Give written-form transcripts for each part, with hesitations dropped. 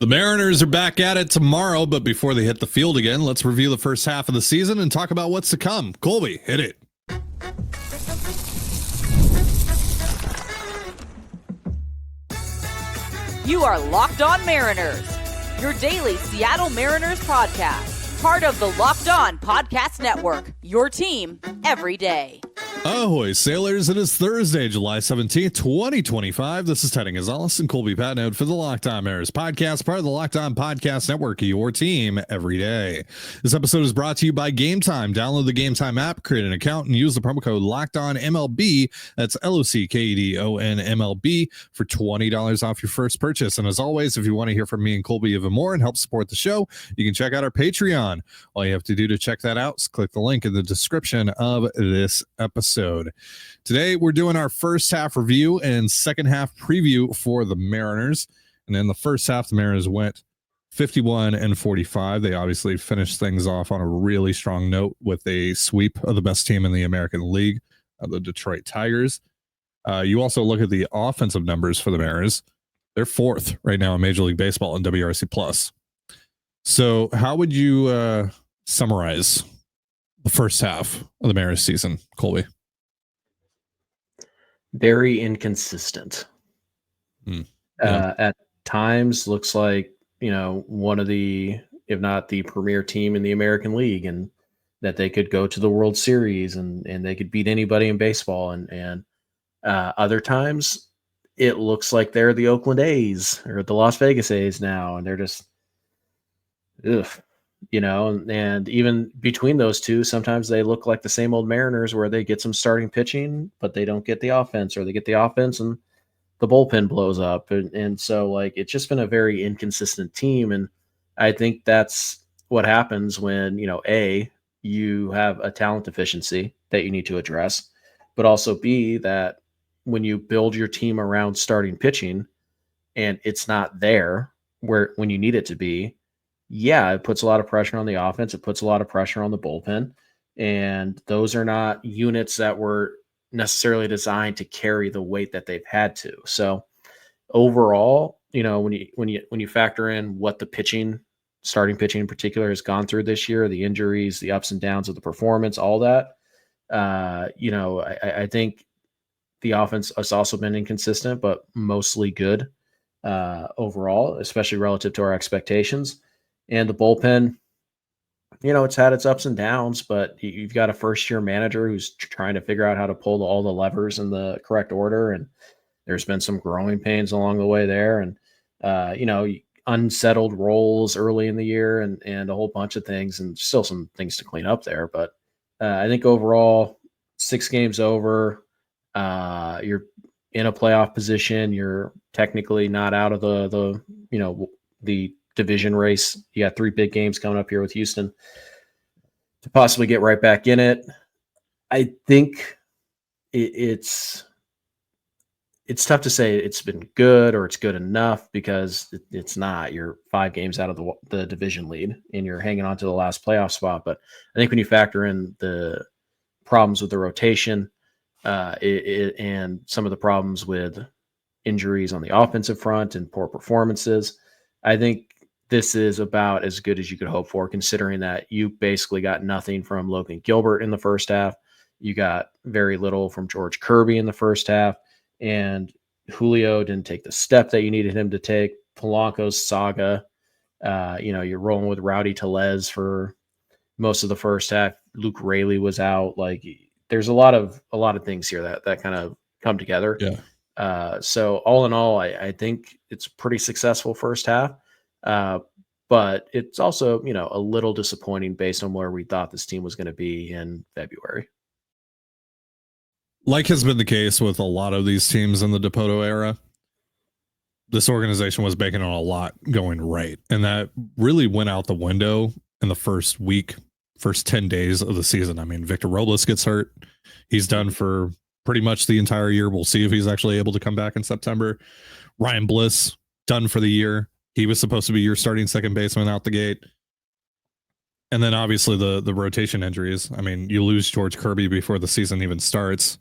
The Mariners are back at it tomorrow, but before they hit the field again, let's review the first half of the season and talk about what's to come. Colby, hit it. You are Locked On Mariners, your daily Seattle Mariners podcast, part of the Locked On Podcast Network, your team every day. Ahoy, sailors. It is Thursday, July 17th, 2025. This is Teddy Gonzalez and Colby Patnode for the Locked On Mariners podcast, part of the Locked On Podcast Network, your team every day. This episode is brought to you by Gametime. Download the Gametime app, create an account, and use the promo code LOCKEDONMLB. That's LOCKEDONMLB for $20 off your first purchase. And as always, if you want to hear from me and Colby even more and help support the show, you can check out our Patreon. All you have to do to check that out is click the link in the description of this episode. Today we're doing our first half review and second half preview for the Mariners. And in the first half, the Mariners went 51-45. They obviously finished things off on a really strong note with a sweep of the best team in the American League, the Detroit Tigers. You also look at the offensive numbers for the Mariners. They're fourth right now in Major League Baseball in WRC plus. So how would you summarize the first half of the Mariners season, Colby? Very inconsistent. At times looks like, one of the, if not the premier team in the American League, and that they could go to the World Series and they could beat anybody in baseball. And other times it looks like they're the Oakland A's or the Las Vegas A's now. And they're just, and even between those two, sometimes they look like the same old Mariners where they get some starting pitching, but they don't get the offense, or they get the offense and the bullpen blows up. And so it's just been a very inconsistent team. And I think that's what happens when, you have a talent deficiency that you need to address, but also B, that when you build your team around starting pitching and it's not there when you need it to be, it puts a lot of pressure on the offense. It puts a lot of pressure on the bullpen. And those are not units that were necessarily designed to carry the weight that they've had to. So overall, when you factor in what the starting pitching in particular has gone through this year, the injuries, the ups and downs of the performance, all that, I think the offense has also been inconsistent, but mostly good overall, especially relative to our expectations. And the bullpen, it's had its ups and downs, but you've got a first-year manager who's trying to figure out how to pull all the levers in the correct order, and there's been some growing pains along the way there, and unsettled roles early in the year, and a whole bunch of things, and still some things to clean up there. But I think overall, 6 games over, you're in a playoff position. You're technically not out of the division race. You got 3 big games coming up here with Houston to possibly get right back in it. I think it's tough to say it's been good or it's good enough, because it's not. You're 5 games out of the division lead and you're hanging on to the last playoff spot. But I think when you factor in the problems with the rotation and some of the problems with injuries on the offensive front and poor performances, I think this is about as good as you could hope for, considering that you basically got nothing from Logan Gilbert in the first half. You got very little from George Kirby in the first half, and Julio didn't take the step that you needed him to take. Polanco's saga, you're rolling with Rowdy Tellez for most of the first half. Luke Raley was out. There's a lot of things here that kind of come together. Yeah. So all in all, I think it's a pretty successful first half. But it's also, a little disappointing based on where we thought this team was going to be in February. Like has been the case with a lot of these teams in the Dipoto era, this organization was banking on a lot going right. And that really went out the window in the first 10 days of the season. I mean, Victor Robles gets hurt. He's done for pretty much the entire year. We'll see if he's actually able to come back in September. Ryan Bliss, done for the year. He was supposed to be your starting second baseman out the gate. And then obviously the rotation injuries. I mean, you lose George Kirby before the season even starts.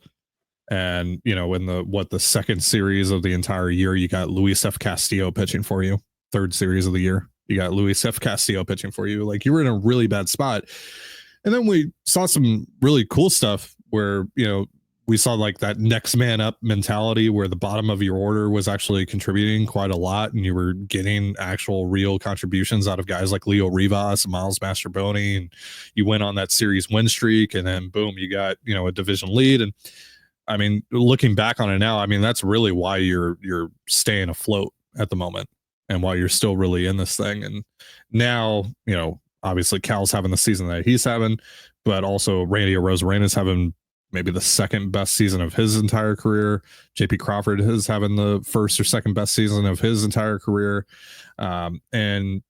And, in the second series of the entire year, you got Luis F. Castillo pitching for you. third series of the year. You got Luis F. Castillo pitching for you. Like, you were in a really bad spot. And then we saw some really cool stuff where, we saw like that next man up mentality where the bottom of your order was actually contributing quite a lot, and you were getting actual real contributions out of guys like Leo Rivas and Miles Mastroboni, and you went on that series win streak, and then boom, you got, a division lead. And I mean, looking back on it now, I mean, that's really why you're staying afloat at the moment and why you're still really in this thing. And now, obviously Cal's having the season that he's having, but also Randy Arozarena's having maybe the second best season of his entire career. JP Crawford is having the first or second best season of his entire career. And,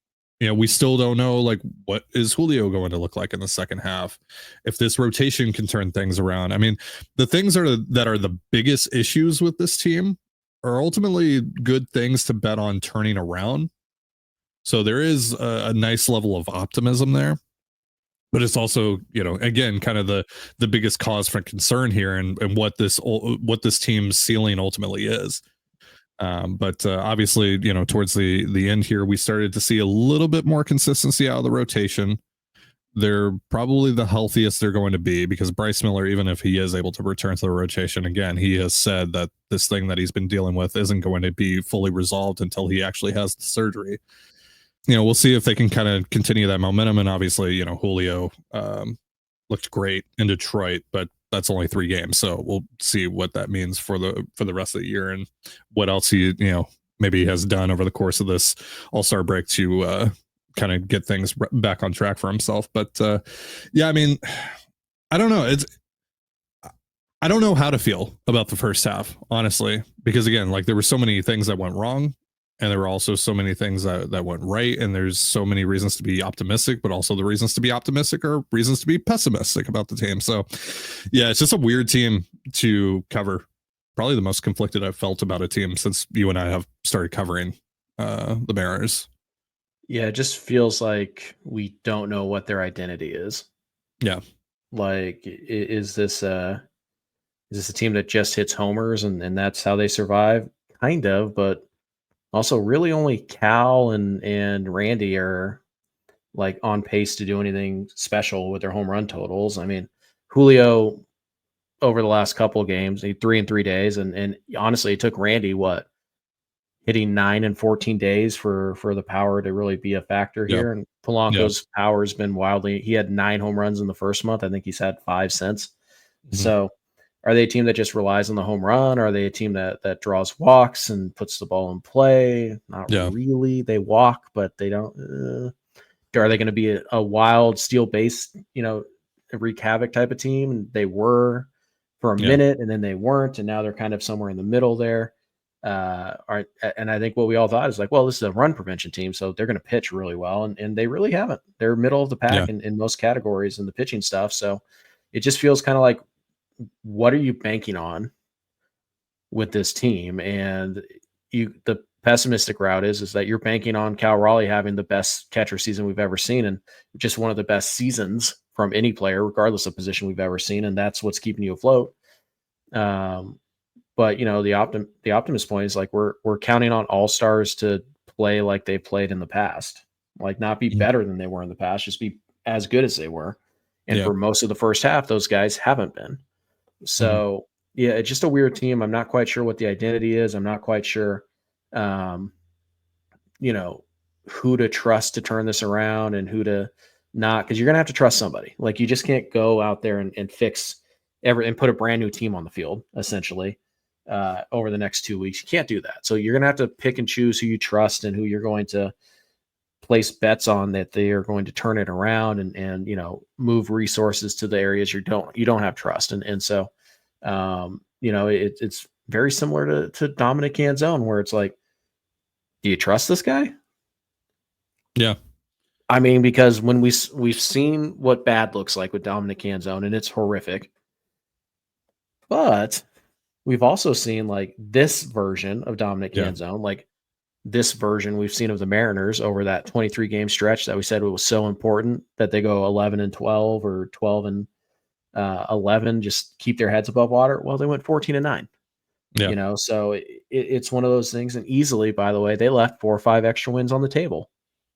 we still don't know, like, what is Julio going to look like in the second half? If this rotation can turn things around. I mean, the things that are the biggest issues with this team are ultimately good things to bet on turning around. So there is a nice level of optimism there. But it's also, again, kind of the biggest cause for concern here, and what this team's ceiling ultimately is. But obviously, towards the end here, we started to see a little bit more consistency out of the rotation. They're probably the healthiest they're going to be, because Bryce Miller, even if he is able to return to the rotation again, he has said that this thing that he's been dealing with isn't going to be fully resolved until he actually has the surgery. We'll see if they can kind of continue that momentum. And obviously, Julio looked great in Detroit, but that's only 3 games. So we'll see what that means for the rest of the year, and what else he, maybe has done over the course of this All-Star break to kind of get things back on track for himself. But yeah, I mean, I don't know. I don't know how to feel about the first half, honestly, because again, like, there were so many things that went wrong, and there were also so many things that went right. And there's so many reasons to be optimistic, but also the reasons to be optimistic are reasons to be pessimistic about the team. So yeah, it's just a weird team to cover. Probably the most conflicted I've felt about a team since you and I have started covering the Mariners. Yeah, it just feels like we don't know what their identity is. Yeah. Like, is this a team that just hits homers and that's how they survive? Kind of, but also really only Cal and Randy are like on pace to do anything special with their home run totals. I mean, Julio over the last couple of games, 3 in 3 days, and honestly, it took Randy hitting 9 in 14 days for the power to really be a factor here. And Polanco's power has been wildly. He had 9 home runs in the first month. I think he's had 5 since. Mm-hmm. So, are they a team that just relies on the home run? Are they a team that draws walks and puts the ball in play? Not really. They walk, but they don't. Are they going to be a wild steal base, wreak havoc type of team? And they were for a minute, and then they weren't, and now they're kind of somewhere in the middle there. And I think what we all thought is like, well, this is a run prevention team, so they're going to pitch really well, and they really haven't. They're middle of the pack in most categories in the pitching stuff. So it just feels kind of like, what are you banking on with this team? And the pessimistic route is that you're banking on Cal Raleigh having the best catcher season we've ever seen, and just one of the best seasons from any player, regardless of position, we've ever seen. And that's what's keeping you afloat. But the optimist point is like, we're counting on all-stars to play like they played in the past, like not be better than they were in the past, just be as good as they were. And for most of the first half, those guys haven't been. So yeah, it's just a weird team. I'm not quite sure what the identity is. I'm not quite sure, who to trust to turn this around and who to not, because you're going to have to trust somebody. Like, you just can't go out there and fix and put a brand new team on the field, essentially, over the next 2 weeks. You can't do that. So you're going to have to pick and choose who you trust and who you're going to place bets on that they are going to turn it around and move resources to the areas you don't have trust. And so, it's very similar to Dominic Canzone, where it's like, do you trust this guy? Yeah. I mean, because when we've seen what bad looks like with Dominic Canzone, and it's horrific, but we've also seen like this version of Dominic Canzone, like this version we've seen of the Mariners over that 23 game stretch that we said it was so important that they go 11-12 or 12-11, just keep their heads above water. Well, they went 14-9, so it's one of those things. And easily, by the way, they left 4 or 5 extra wins on the table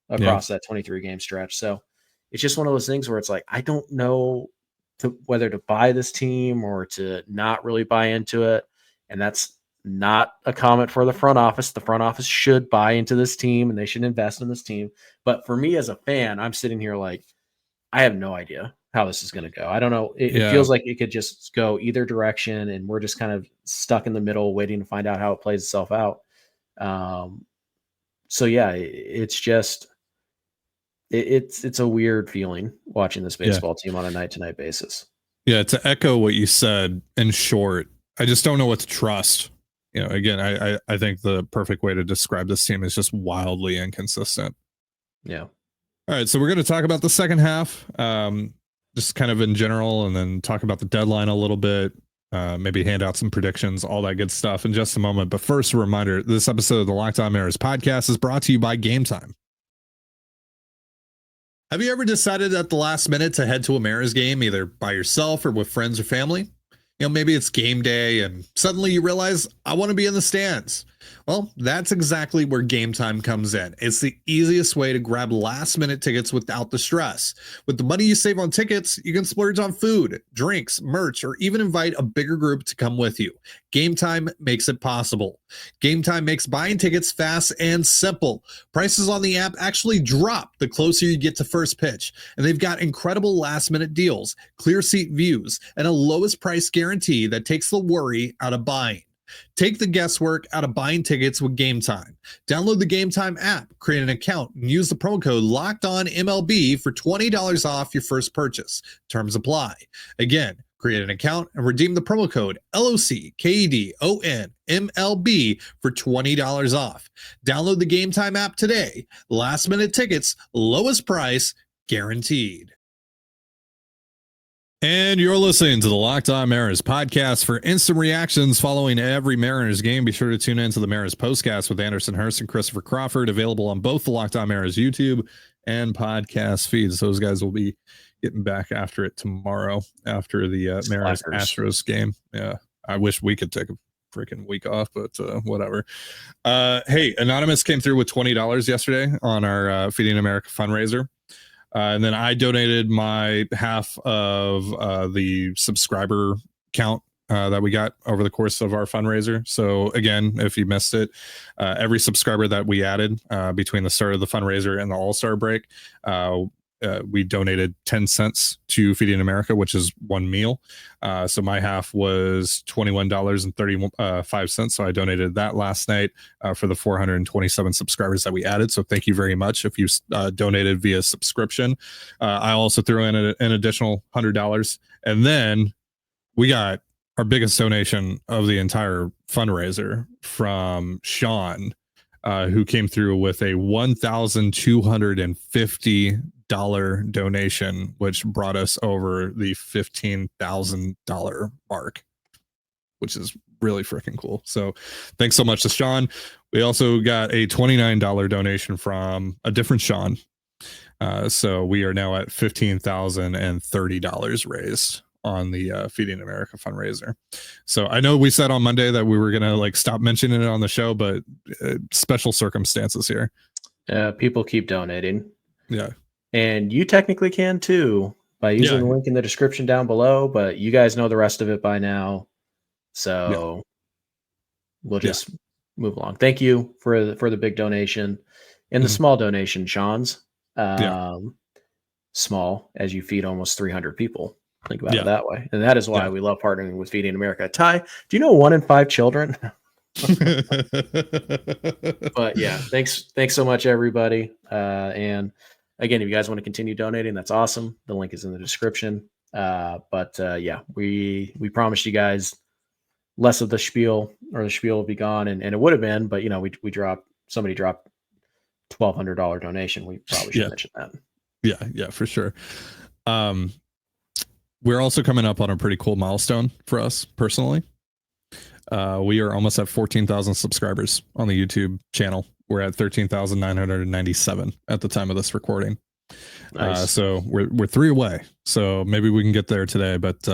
across that 23 game stretch. So it's just one of those things where it's like, I don't know whether to buy this team or to not really buy into it. And that's not a comment for the front office. The front office should buy into this team and they should invest in this team. But for me as a fan, I'm sitting here like, I have no idea how this is going to go. I don't know. It feels like it could just go either direction, and we're just kind of stuck in the middle waiting to find out how it plays itself out. So yeah, it's just, it's a weird feling watching this baseball team on a night-to-night basis. Yeah, to echo what you said, in short, I just don't know what to trust. Again, I think the perfect way to describe this team is just wildly inconsistent. Yeah. All right, so we're going to talk about the second half, just kind of in general, and then talk about the deadline a little bit, maybe hand out some predictions, all that good stuff in just a moment. But first, a reminder, this episode of the Locked On Mariners podcast is brought to you by Gametime. Have you ever decided at the last minute to head to a Mariners game, either by yourself or with friends or family? Maybe it's game day and suddenly you realize, I want to be in the stands. Well, that's exactly where Gametime comes in. It's the easiest way to grab last minute tickets without the stress. With the money you save on tickets, you can splurge on food, drinks, merch, or even invite a bigger group to come with you. Gametime makes it possible. Gametime makes buying tickets fast and simple. Prices on the app actually drop the closer you get to first pitch, and they've got incredible last minute deals, clear seat views, and a lowest price guarantee that takes the worry out of buying. Take the guesswork out of buying tickets with Gametime. Download the Gametime app, create an account, and use the promo code LOCKEDONMLB for $20 off your first purchase. Terms apply. Again, create an account and redeem the promo code LOCKEDONMLB for $20 off. Download the Gametime app today. Last minute tickets, lowest price, guaranteed. And you're listening to the Locked On Mariners podcast. For instant reactions following every Mariners game, be sure to tune in to the Mariners postcast with Anderson Hurst and Christopher Crawford, available on both the Locked On Mariners YouTube and podcast feeds. Those guys will be getting back after it tomorrow after the Mariners Astros game. Yeah, I wish we could take a freaking week off, but whatever. Hey, Anonymous came through with $20 yesterday on our Feeding America fundraiser. And then I donated my half of the subscriber count that we got over the course of our fundraiser. So again, if you missed it, every subscriber that we added between the start of the fundraiser and the All-Star break, we donated 10 cents to Feeding America, which is one meal. So my half was $21.35. So I donated that last night for the 427 subscribers that we added. So thank you very much if you donated via subscription. I also threw in an additional $100. And then we got our biggest donation of the entire fundraiser from Sean, who came through with a $1,250 donation, which brought us over the $15,000 mark, which is really freaking cool. So thanks so much to Sean. We also got a $29 donation from a different Sean. So we are now at $15,030 raised on the Feeding America fundraiser. So I know we said on Monday that we were going to stop mentioning it on the show, but special circumstances here. People keep donating. Yeah. And you technically can too by using the link in the description down below, but you guys know the rest of it by now. So we'll just move along. Thank you for the big donation and the small donation, Sean's. Small as you feed almost 300 people. Think about it that way. And that is why we love partnering with Feeding America. Ty, do you know 1 in 5 children? But yeah, thanks so much, everybody. And again, if you guys want to continue donating, that's awesome. The link is in the description. But we promised you guys less of the spiel, or the spiel will be gone, and it would have been, but somebody dropped $1,200 donation. We probably should mention that. Yeah, for sure. We're also coming up on a pretty cool milestone for us personally. We are almost at 14,000 subscribers on the YouTube channel. We're at 13,997 at the time of this recording. Nice. So we're 3 away. So maybe we can get there today. But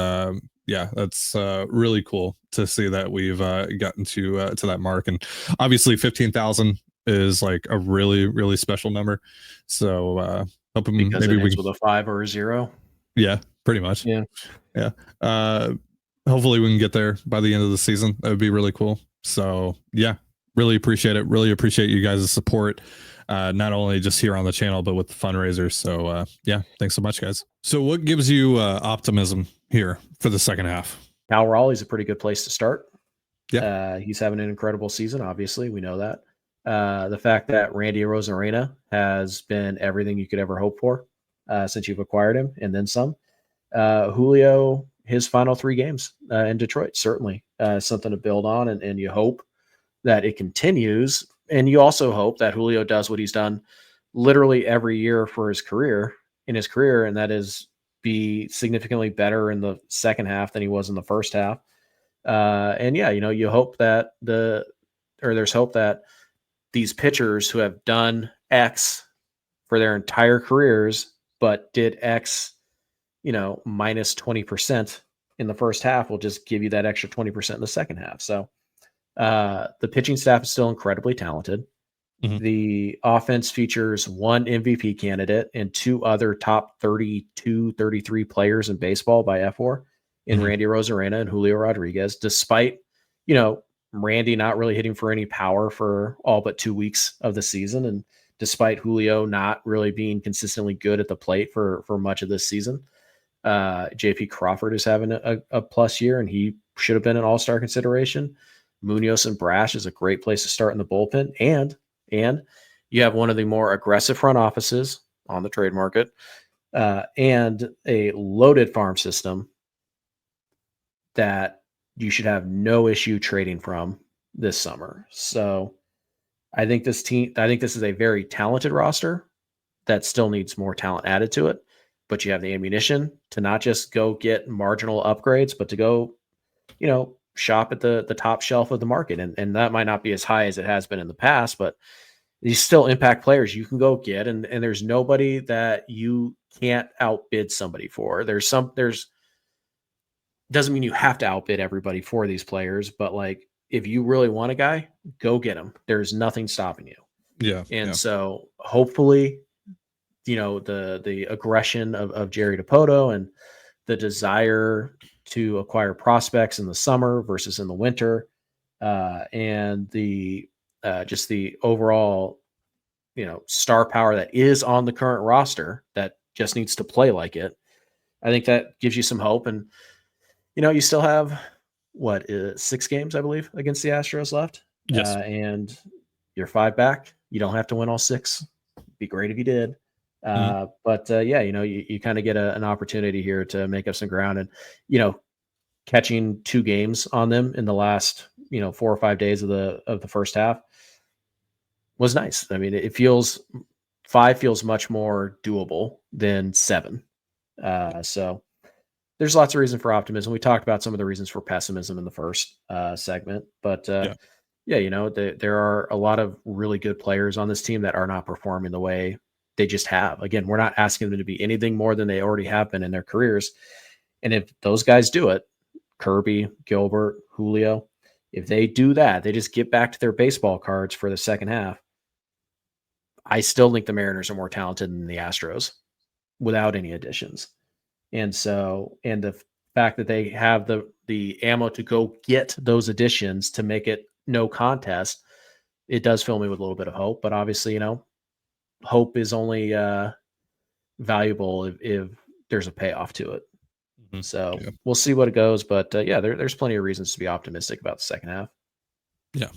yeah, that's really cool to see that we've gotten to that mark. And obviously 15,000 is like a really, really special number. So hoping Because maybe it we ends can, with a 5 or a 0. yeah, pretty much. Yeah. Yeah. Hopefully we can get there by the end of the season. That would be really cool. So yeah, really appreciate it. Really appreciate you guys' support. Not only just here on the channel, but with the fundraisers. So yeah, thanks so much, guys. So what gives you optimism here for the second half? Cal Raleigh's a pretty good place to start. Yeah. He's having an incredible season. Obviously, we know that. The fact that Randy Rosarena has been everything you could ever hope for since you've acquired him, and then some. Julio, his final 3 games in Detroit, certainly something to build on, and you hope that it continues. And you also hope that Julio does what he's done literally every year for his career, and that is be significantly better in the second half than he was in the first half. And yeah, you hope that there's hope that these pitchers who have done X for their entire careers, but did X, minus 20% in the first half will just give you that extra 20% in the second half. So the pitching staff is still incredibly talented. Mhm. The offense features 1 MVP candidate and 2 other top 32, 33 players in baseball by F4 in Mhm. Randy Rosarena and Julio Rodriguez, despite, Randy not really hitting for any power for all but 2 weeks of the season. And despite Julio not really being consistently good at the plate for much of this season. JP Crawford is having a plus year, and he should have been an all-star consideration. Munoz and Brash is a great place to start in the bullpen. And you have one of the more aggressive front offices on the trade market and a loaded farm system that you should have no issue trading from this summer. So I think this is a very talented roster that still needs more talent added to it, but you have the ammunition to not just go get marginal upgrades, but to go, shop at the top shelf of the market. And that might not be as high as it has been in the past, but these still impact players you can go get. And there's nobody that you can't outbid somebody for. Doesn't mean you have to outbid everybody for these players, but like, if you really want a guy, go get him. There's nothing stopping you. Yeah. And so hopefully, the aggression of Jerry DiPoto and the desire to acquire prospects in the summer versus in the winter, and the just the overall, star power that is on the current roster that just needs to play like it. I think that gives you some hope. And, you still have 6 games, I believe, against the Astros left. Yes. And you're 5 back. You don't have to win all 6. It'd be great if you did. But yeah, you kind of get an opportunity here to make up some ground, and, catching 2 games on them in the last, 4 or 5 days of the first half was nice. I mean, 5 feels much more doable than 7. So there's lots of reason for optimism. We talked about some of the reasons for pessimism in the first segment, but yeah, there are a lot of really good players on this team that are not performing the way they just have. Again, we're not asking them to be anything more than they already have been in their careers. And if those guys do it, Kirby, Gilbert, Julio, if they do that, they just get back to their baseball cards for the second half. I still think the Mariners are more talented than the Astros without any additions. And the fact that they have the ammo to go get those additions to make it no contest, it does fill me with a little bit of hope. But obviously, hope is only valuable if there's a payoff to it. Mhm. So we'll see what it goes. But yeah, there's plenty of reasons to be optimistic about the second half. Yeah.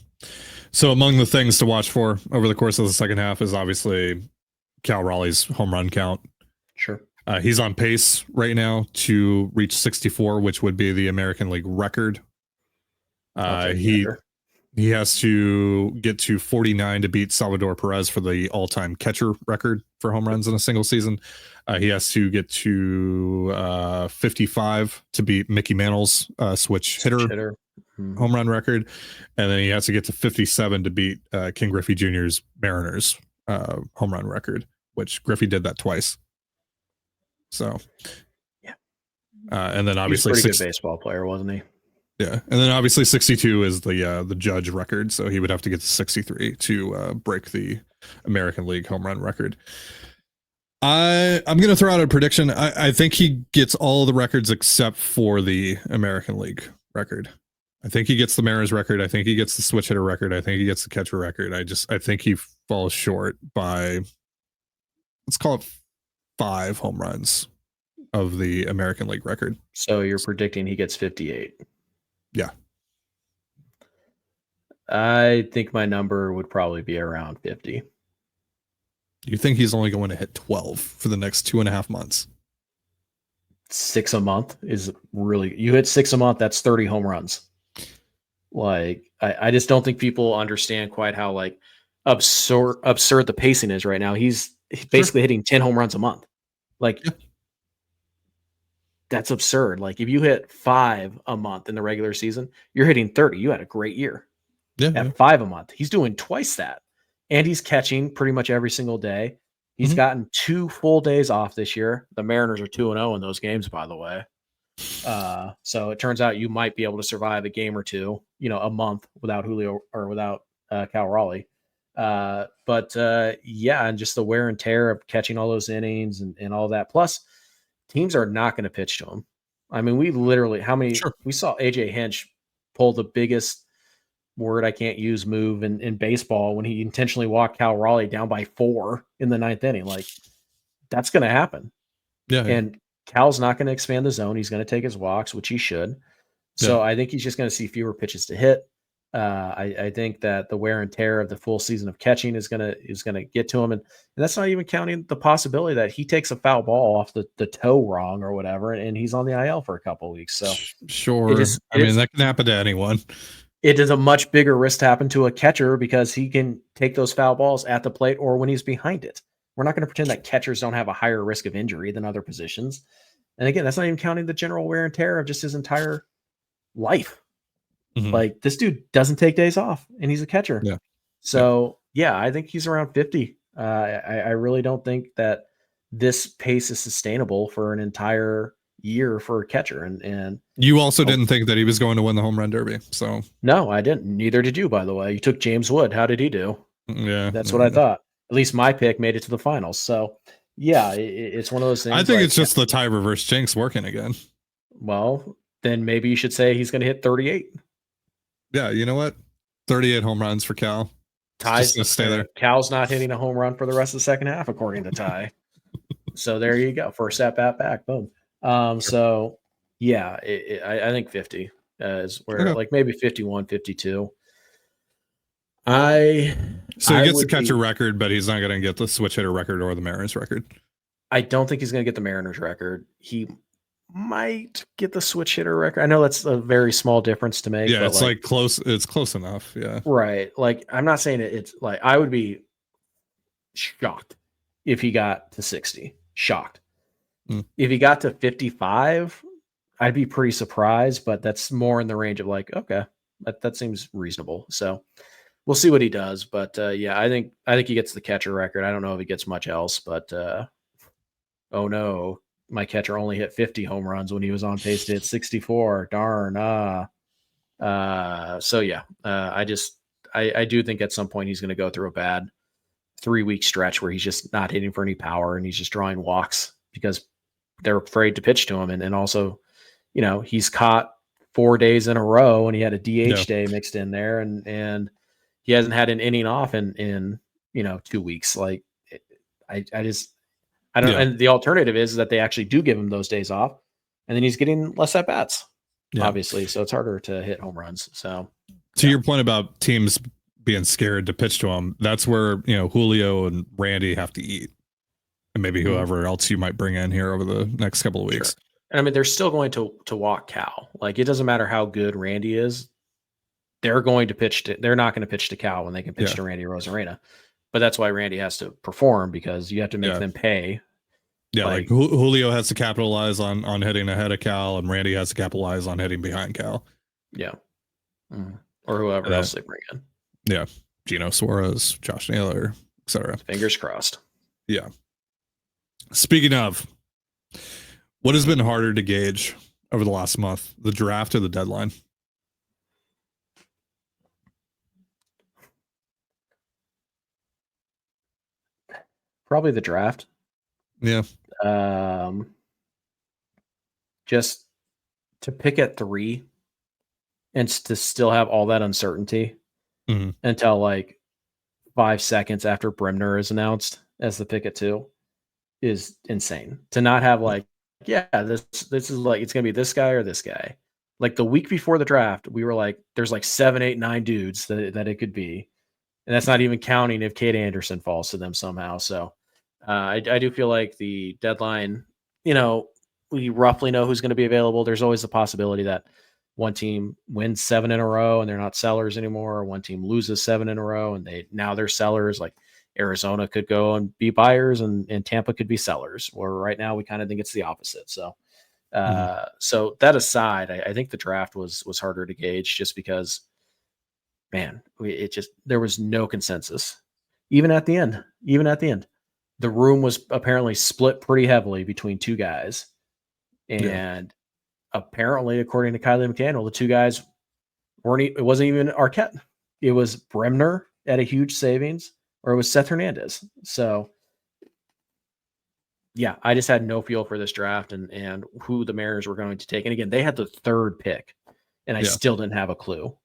So among the things to watch for over the course of the second half is obviously Cal Raleigh's home run count. Sure. He's on pace right now to reach 64, which would be the American League record. He has to get to 49 to beat Salvador Perez for the all-time catcher record for home runs in a single season. He has to get to 55 to beat Mickey Mantle's switch hitter home run record. And then he has to get to 57 to beat King Griffey Jr.'s Mariners home run record, which Griffey did that twice. So, yeah. And then He was a obviously pretty good baseball player, wasn't he? Yeah, and then obviously 62 is the Judge record, so he would have to get to 63 to break the American League home run record. I'm going to throw out a prediction. I think he gets all the records except for the American League record. I think he gets the Mariners record. I think he gets the switch hitter record. I think he gets the catcher record. I think he falls short by, let's call it 5 home runs of the American League record. So you're predicting he gets 58. Yeah. I think my number would probably be around 50. You think he's only going to hit 12 for the next 2.5 months? 6 a month is really, you hit 6 a month, that's 30 home runs. Like, I just don't think people understand quite how like absurd the pacing is right now. He's basically hitting 10 home runs a month. Like, that's absurd. Like, if you hit 5 a month in the regular season, you're hitting 30. You had a great year. At 5 a month, he's doing twice that. And he's catching pretty much every single day. He's gotten 2 full days off this year. The Mariners are 2-0 in those games, by the way. So it turns out you might be able to survive a game or two, a month without Julio or without Cal Raleigh. Yeah, and just the wear and tear of catching all those innings and all that. Plus, teams are not going to pitch to him. I mean, we literally, we saw AJ Hinch pull the biggest word I can't use move in baseball when he intentionally walked Cal Raleigh down by 4 in the 9th inning. Like, that's going to happen. Yeah. And Cal's not going to expand the zone. He's going to take his walks, which he should. So I think he's just going to see fewer pitches to hit. I think that the wear and tear of the full season of catching is going to get to him. And that's not even counting the possibility that he takes a foul ball off the toe wrong or whatever, and he's on the IL for a couple of weeks. So sure. That can happen to anyone. It is a much bigger risk to happen to a catcher because he can take those foul balls at the plate or when he's behind it. We're not going to pretend that catchers don't have a higher risk of injury than other positions. And again, that's not even counting the general wear and tear of just his entire life. Like, this dude doesn't take days off and he's a catcher. Yeah. So I think he's around 50. I really don't think that this pace is sustainable for an entire year for a catcher. And you also didn't think that he was going to win the home run derby. So no, I didn't. Neither did you, by the way. You took James Wood. How did he do? Yeah. That's what I thought. At least my pick made it to the finals. So it's one of those things. I think it's just the tie reverse jinx working again. Well, then maybe you should say he's going to hit 38. Yeah. You know what? 38 home runs for Cal. Ty's going to stay there. Cal's not hitting a home run for the rest of the second half, according to Ty. So there you go. First at bat back. Boom. So I think 50 is where like maybe 51, 52. So he gets the catcher record, but he's not going to get the switch hitter record or the Mariners record. I don't think he's going to get the Mariners record. He might get the switch hitter record. I know that's a very small difference to make. Yeah, but it's like close. It's close enough. Yeah. Right. Like, I'm not saying it's like, I would be shocked if he got to 60. Shocked. If he got to 55, I'd be pretty surprised, but that's more in the range of like, okay, that seems reasonable. So we'll see what he does. But I think he gets the catcher record. I don't know if he gets much else, but oh no, my catcher only hit 50 home runs when he was on pace to hit 64. Darn. I do think at some point he's going to go through a bad 3-week stretch where he's just not hitting for any power and he's just drawing walks because they're afraid to pitch to him. And also, he's caught 4 days in a row and he had a DH day mixed in there and he hasn't had an inning off in 2 weeks. Like, I don't know. And the alternative is that they actually do give him those days off and then he's getting less at bats, obviously. So it's harder to hit home runs. So to your point about teams being scared to pitch to him, that's where, Julio and Randy have to eat. And maybe whoever else you might bring in here over the next couple of weeks. Sure. And I mean, they're still going to walk Cal. Like, it doesn't matter how good Randy is. They're going to pitch to, they're not going to pitch to Cal when they can pitch to Randy Rosarena. But that's why Randy has to perform because you have to make them pay. Yeah, like Julio has to capitalize on hitting ahead of Cal and Randy has to capitalize on hitting behind Cal. Yeah. Or whoever else they bring in. Yeah. Gino Suarez, Josh Naylor, etc. Fingers crossed. Yeah. Speaking of, What has been harder to gauge over the last month, the draft or the deadline? Probably the draft. Yeah. Just to pick at 3 and to still have all that uncertainty until like 5 seconds after Bremner is announced as the pick at 2 is insane. To not have like, this is like, it's going to be this guy or this guy. Like the week before the draft, we were like, there's like 7, 8, 9 dudes that it could be. And that's not even counting if Kate Anderson falls to them somehow. So I do feel like the deadline, we roughly know who's going to be available. There's always the possibility that one team wins 7 in a row and they're not sellers anymore, or one team loses 7 in a row and they're sellers. Like Arizona could go and be buyers and Tampa could be sellers, where right now we kind of think it's the opposite. So so that aside, I think the draft was harder to gauge just because, man, there was no consensus. Even at the end, the room was apparently split pretty heavily between 2 guys. And apparently, according to Kylie McDaniel, the 2 guys it wasn't even Arquette. It was Bremner at a huge savings, or it was Seth Hernandez. So yeah, I just had no feel for this draft and who the Mariners were going to take. And again, they had the 3rd pick, and I still didn't have a clue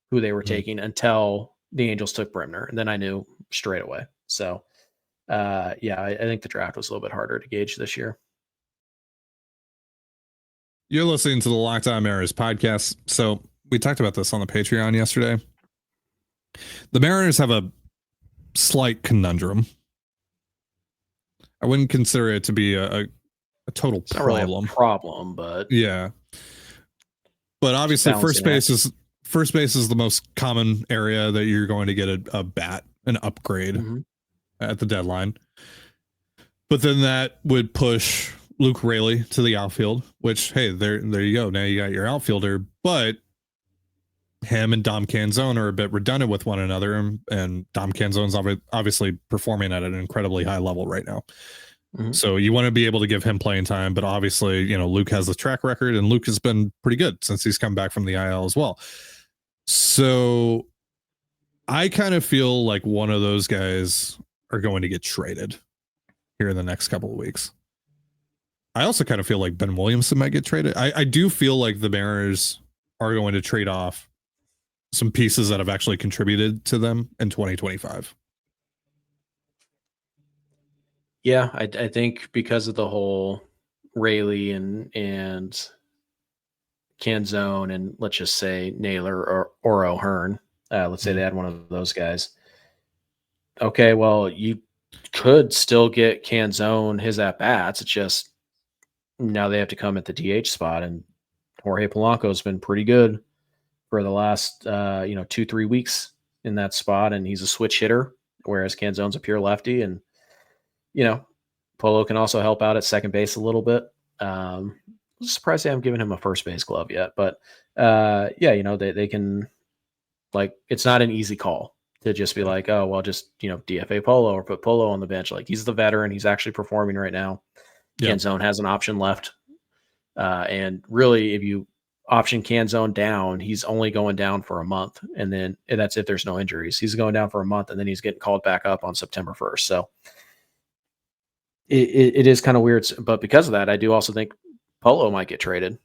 who they were taking until the Angels took Bremner, and then I knew straight away. So I think the draft was a little bit harder to gauge this year. You're listening to the Locked On Mariners podcast. So we talked about this on the Patreon yesterday. The Mariners have a slight conundrum. I wouldn't consider it to be a total it's problem. Not really a problem, but yeah. But obviously, first base is the most common area that you're going to get a bat, an upgrade at the deadline. But then that would push Luke Raley to the outfield, which, hey, there you go. Now you got your outfielder, but him and Dom Canzone are a bit redundant with one another, and Dom Canzone's obviously performing at an incredibly high level right now. So you want to be able to give him playing time, but obviously, Luke has the track record, and Luke has been pretty good since he's come back from the IL as well. So I kind of feel like one of those guys are going to get traded here in the next couple of weeks. I also kind of feel like Ben Williamson might get traded. I do feel like the Mariners are going to trade off some pieces that have actually contributed to them in 2025. Yeah, I think because of the whole Raley and Canzone and let's just say Naylor or O'Hearn, let's say they had one of those guys. Okay, well, you could still get Canzone his at-bats. It's just now they have to come at the DH spot, and Jorge Polanco's been pretty good for the last 2-3 weeks in that spot, and he's a switch hitter, whereas Canzone's a pure lefty, and Polo can also help out at second base a little bit. I'm surprised they haven't given him a first base glove yet, but they can, like, it's not an easy call to just be like, oh, well, just, DFA Polo or put Polo on the bench. Like, he's the veteran. He's actually performing right now. Yeah. Canzone has an option left. And really, if you option Canzone down, he's only going down for a month. And then that's if there's no injuries. He's going down for a month, and then he's getting called back up on September 1st. So it is kind of weird. But because of that, I do also think Polo might get traded.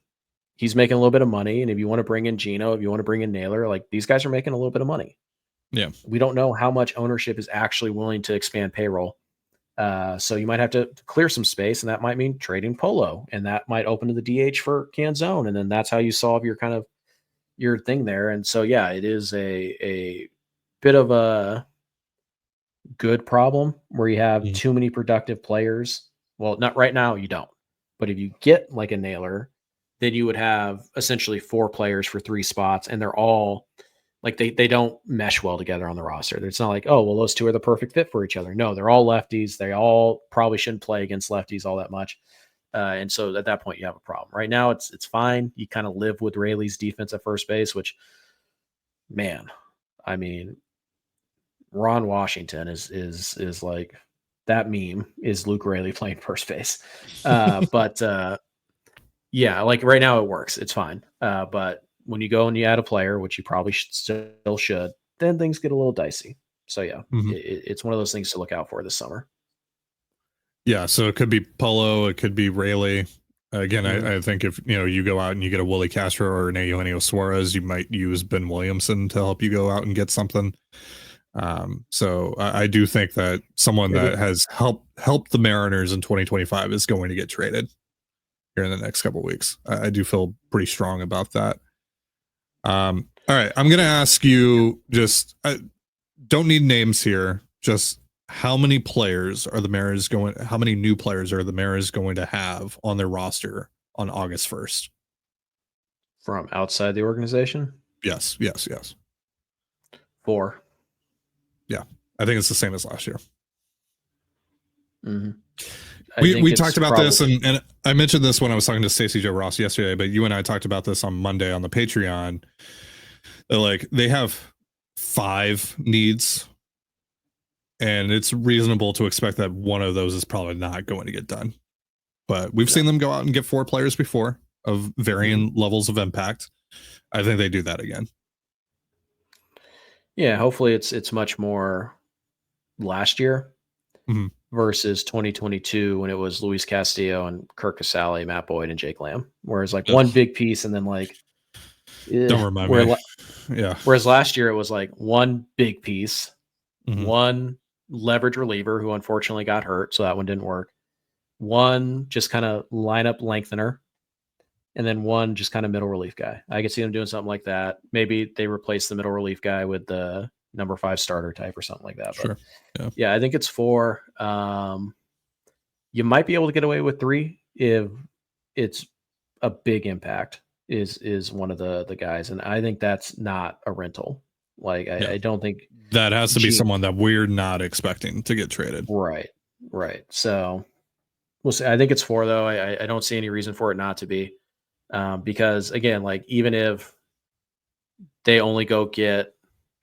He's making a little bit of money. And if you want to bring in Gino, if you want to bring in Naylor, like, these guys are making a little bit of money. Yeah. We don't know how much ownership is actually willing to expand payroll. So you might have to clear some space, and that might mean trading Polo, and that might open to the DH for Canzone. And then that's how you solve your thing there. And so, yeah, it is a bit of a good problem where you have too many productive players. Well, not right now, you don't. But if you get like a Naylor, then you would have essentially 4 players for 3 spots, and they're all like they don't mesh well together on the roster. It's not like, oh, well, those 2 are the perfect fit for each other. No, they're all lefties. They all probably shouldn't play against lefties all that much. And so at that point, you have a problem. Right now, it's fine. You kind of live with Raley's defense at first base, which, man, I mean, Ron Washington is like, that meme is Luke Raley playing first base. But Yeah, like right now it works. It's fine. But when you go and you add a player, which you probably still should, then things get a little dicey. So yeah, Mhm. it's one of those things to look out for this summer. Yeah, so it could be Polo, it could be Rayleigh. Again, Mhm. I think if you go out and you get a Willie Castro or an Eugenio Suarez, you might use Ben Williamson to help you go out and get something. So I do think that someone Yeah, that has helped the Mariners in 2025 is going to get traded here in the next couple of weeks. I do feel pretty strong about that. All right, I'm going to ask you just don't need names here. Just how many players are the Mariners going? How many new players are the Mariners going to have on their roster on August 1st? from outside the organization, Yes, yes, yes. 4. Yeah, I think it's the same as last year. Mm-hmm. I think We it's talked about probably this, and I mentioned this when I was talking to Stacey Joe Ross yesterday, but you and I talked about this on Monday on the Patreon. Like they have 5 needs, and it's reasonable to expect that one of those is probably not going to get done. But we've seen them go out and get 4 players before of varying levels of impact. I think they do that again. Yeah, hopefully it's much more last year Mhm. versus 2022 when it was Luis Castillo and Kirk Casale, Matt Boyd, and Jake Lamb. Whereas like one Ugh, big piece and then like don't remind me. Yeah. whereas last year it was like one big piece, Mhm. one leverage reliever who unfortunately got hurt, so that one didn't work. One just kind of lineup lengthener, and then one just kind of middle relief guy. I could see them doing something like that. Maybe they replace the middle relief guy with the number 5 starter type or something like that. But Sure. Yeah. yeah, I think it's 4. You might be able to get away with 3 if it's a big impact is one of the guys, and I think that's not a rental. Like Yeah. I don't think That has to be Gene, someone that we're not expecting to get traded. right. So we'll see. I think it's 4 though. I don't see any reason for it not to be, because again, like even if they only go get,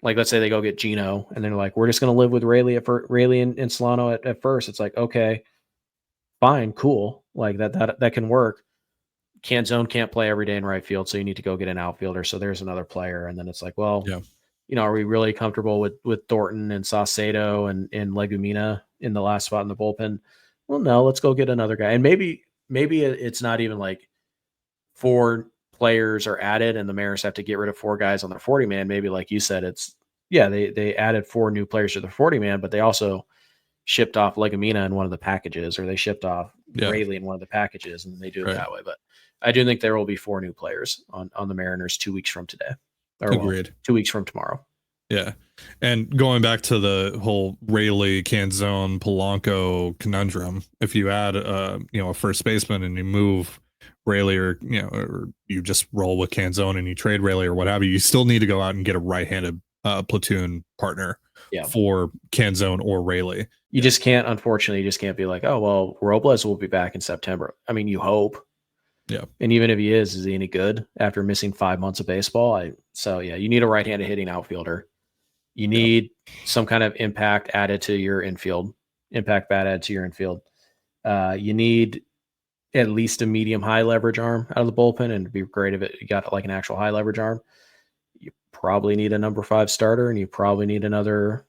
like let's say they go get Gino, and they're like, we're just going to live with Rayleigh and Solano at first. It's like, okay, fine, cool, like that can work. Canzone can't play every day in right field, so you need to go get an outfielder. So there's another player, and then it's like, well, Yeah. are we really comfortable with Thornton and Saucedo and Legumina in the last spot in the bullpen? Well, no, let's go get another guy. And maybe it's not even like 4 players are added and the Mariners have to get rid of 4 guys on their 40 man. Maybe like you said, it's they added 4 new players to the 40 man, but they also shipped off Legumina in one of the packages, or they shipped off Rayleigh in one of the packages, and they do it Right. that way. But I do think there will be 4 new players on the Mariners 2 weeks from today, or Agreed. 2 weeks from tomorrow. Yeah. And going back to the whole Rayleigh, Canzone, Polanco conundrum, if you add a first baseman and you move Rayleigh, or you just roll with Canzone and you trade Rayleigh or what have you, you still need to go out and get a right-handed platoon partner for Canzone or Rayleigh. You just can't, unfortunately, you just can't be like, oh, well, Robles will be back in September. I mean, you hope. Yeah. And even if he is he any good after missing 5 months of baseball? So you need a right-handed hitting outfielder. You need some kind of impact added to your infield, impact bat added to your infield. You need at least a medium high leverage arm out of the bullpen, and it'd be great if you got like an actual high leverage arm. You probably need a number 5 starter, and you probably need another,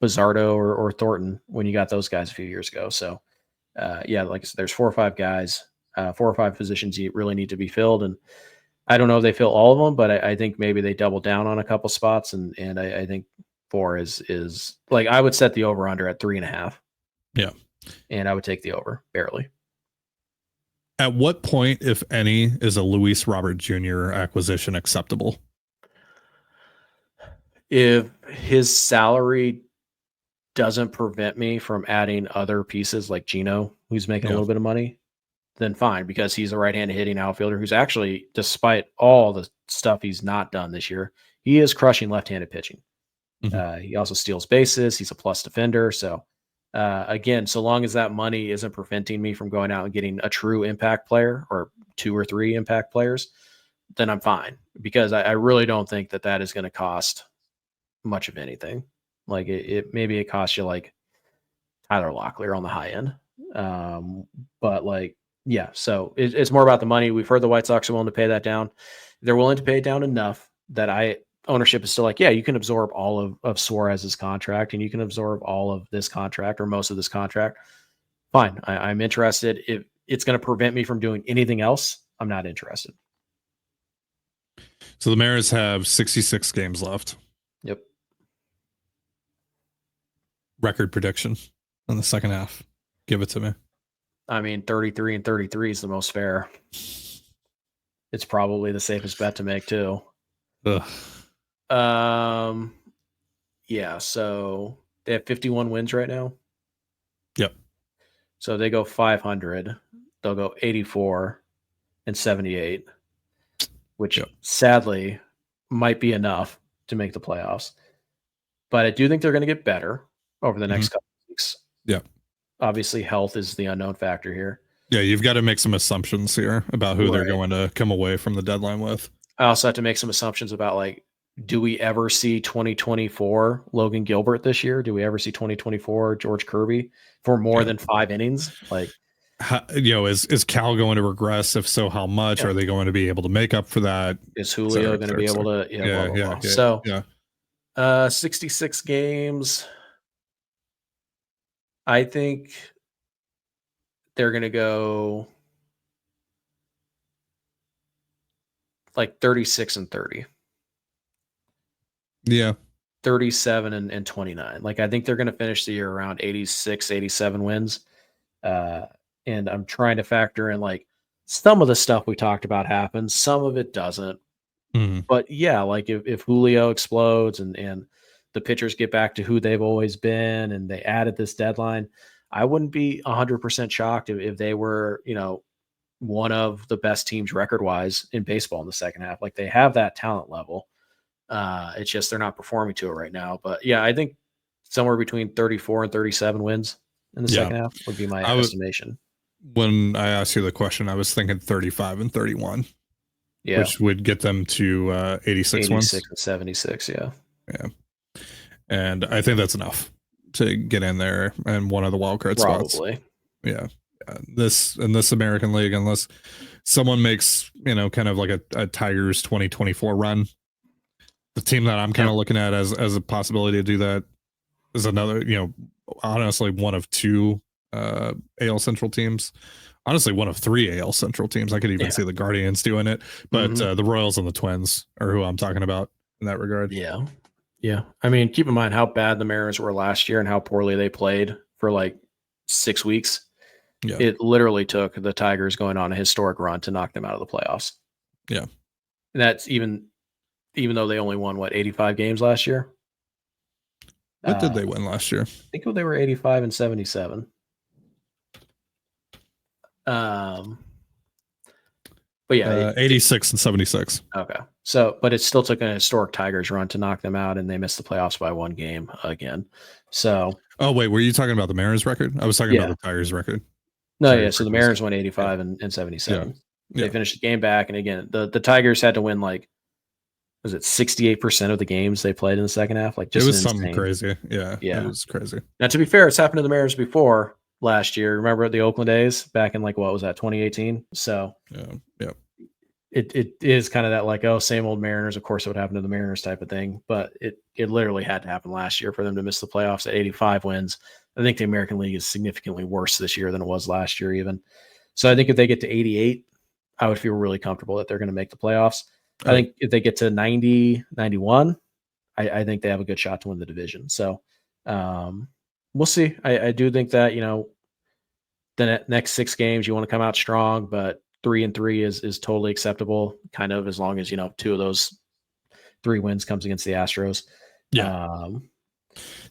Bizzardo or Thornton when you got those guys a few years ago. So, like I said, there's 4 or 5 guys, 4 or 5 positions you really need to be filled. And I don't know if they fill all of them, but I think maybe they double down on a couple spots. And I think 4 is like, I would set the over under at 3.5. Yeah. And I would take the over barely. At what point, if any, is a Luis Robert Jr. acquisition acceptable? If his salary doesn't prevent me from adding other pieces like Gino, who's making a little bit of money, then fine, because he's a right-handed hitting outfielder who's actually, despite all the stuff he's not done this year, he is crushing left-handed pitching. Mm-hmm. He also steals bases. He's a plus defender. So again, so long as that money isn't preventing me from going out and getting a true impact player or 2 or 3 impact players, then I'm fine, because I really don't think that is going to cost much of anything. Like maybe it costs you like Tyler Locklear on the high end. But like Yeah, so it's more about the money. We've heard the White Sox are willing to pay that down. They're willing to pay it down enough that ownership is still like, yeah, you can absorb all of Suarez's contract and you can absorb all of this contract or most of this contract. Fine, I'm interested. If it's going to prevent me from doing anything else, I'm not interested. So the Mariners have 66 games left. Yep. Record prediction in the second half. Give it to me. I mean, 33-33 is the most fair. It's probably the safest bet to make too. Ugh. Yeah, so they have 51 wins right now. Yep. So they go 500. They'll go 84-78, which sadly might be enough to make the playoffs. But I do think they're going to get better over the next couple of weeks. Yeah. Obviously, health is the unknown factor here. Yeah, you've got to make some assumptions here about who they're going to come away from the deadline with. I also have to make some assumptions about, like, do we ever see 2024 Logan Gilbert this year? Do we ever see 2024 George Kirby for more than 5 innings? Like, is Cal going to regress? If so, how much? Are they going to be able to make up for that? Is Julio going to be able to? Yeah. So, 66 games. I think they're going to go like 36-30. Yeah. 37-29. Like, I think they're going to finish the year around 86, 87 wins. And I'm trying to factor in, like, some of the stuff we talked about happens, some of it doesn't. But yeah, like if Julio explodes and the pitchers get back to who they've always been and they added this deadline, I wouldn't be 100% shocked if they were, one of the best teams record-wise in baseball in the second half. Like, they have that talent level. It's just they're not performing to it right now. But yeah, I think somewhere between 34 and 37 wins in the second half would be my estimation. When I asked you the question, I was thinking 35 and 31. Yeah. Which would get them to 86 wins. 86 and 76, yeah. Yeah. And I think that's enough to get in there and one of the wild card spots. Probably. Yeah. In this American League, unless someone makes, kind of like a Tigers 2024 run. The team that I'm kind of looking at as a possibility to do that is another, honestly, one of 2 AL Central teams. Honestly, one of 3 AL Central teams. I could even see the Guardians doing it, but the Royals and the Twins are who I'm talking about in that regard. Yeah. Yeah. I mean, keep in mind how bad the Mariners were last year and how poorly they played for like 6 weeks. Yeah. It literally took the Tigers going on a historic run to knock them out of the playoffs. Yeah. And that's even though they only won 85 games last year. What did they win last year? I think they were 85-77. But yeah, 86-76. Okay. So, but it still took an historic Tigers run to knock them out, and they missed the playoffs by 1 game again. So, oh wait, were you talking about the Mariners record? I was talking about the Tigers record. No, yeah. So the Mariners won 85 and 77. Yeah. They finished the game back, and again, the Tigers had to win was it 68% of the games they played in the second half? Like, just it was something crazy. Yeah, it was crazy. Now, to be fair, it's happened to the Mariners before last year. Remember the Oakland A's back in what was that, 2018? So yeah. It is kind of that same old Mariners. Of course, it would happen to the Mariners type of thing, but it literally had to happen last year for them to miss the playoffs at 85 wins. I think the American League is significantly worse this year than it was last year even. So I think if they get to 88, I would feel really comfortable that they're going to make the playoffs. I think if they get to 90, 91, I think they have a good shot to win the division. So we'll see. I do think that, the next 6 games, you want to come out strong, but 3-3 is totally acceptable, kind of, as long as, 2 of those 3 wins comes against the Astros. Yeah.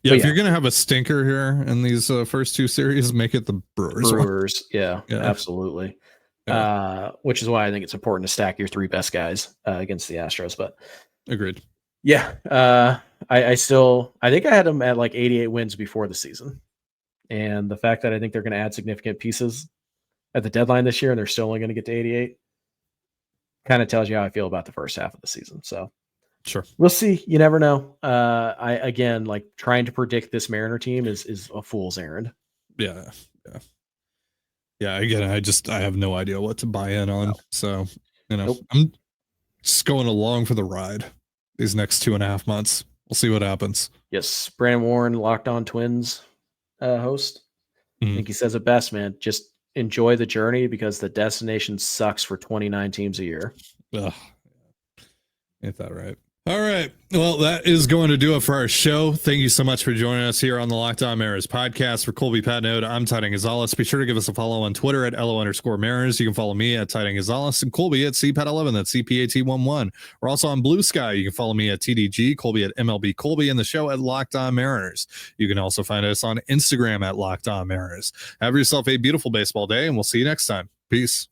If you're going to have a stinker here in these first 2 series, make it the Brewers. Yeah, absolutely. Yeah. Which is why I think it's important to stack your 3 best guys against the Astros. But agreed. Yeah. I think I had them at 88 wins before the season. And the fact that I think they're going to add significant pieces at the deadline this year and they're still only going to get to 88 kind of tells you how I feel about the first half of the season. So sure, we'll see. You never know. Again, trying to predict this Mariner team is a fool's errand. Yeah. Yeah, again, I have no idea what to buy in on. So, Nope. I'm just going along for the ride these next 2.5 months. We'll see what happens. Yes, Brandon Warren, Locked On Twins host. I think he says it best, man. Just enjoy the journey because the destination sucks for 29 teams a year. Ugh. Ain't that right? All right. Well, that is going to do it for our show. Thank you so much for joining us here on the Locked On Mariners podcast. For Colby Patnode, I'm Titan Gonzalez. Be sure to give us a follow on Twitter at @LO_Mariners. You can follow me at Titan Gonzalez and Colby at CPAT11. That's CPAT11. We're also on Blue Sky. You can follow me at TDG, Colby at MLB Colby, and the show at Locked On Mariners. You can also find us on Instagram at Locked On Mariners. Have yourself a beautiful baseball day, and we'll see you next time. Peace.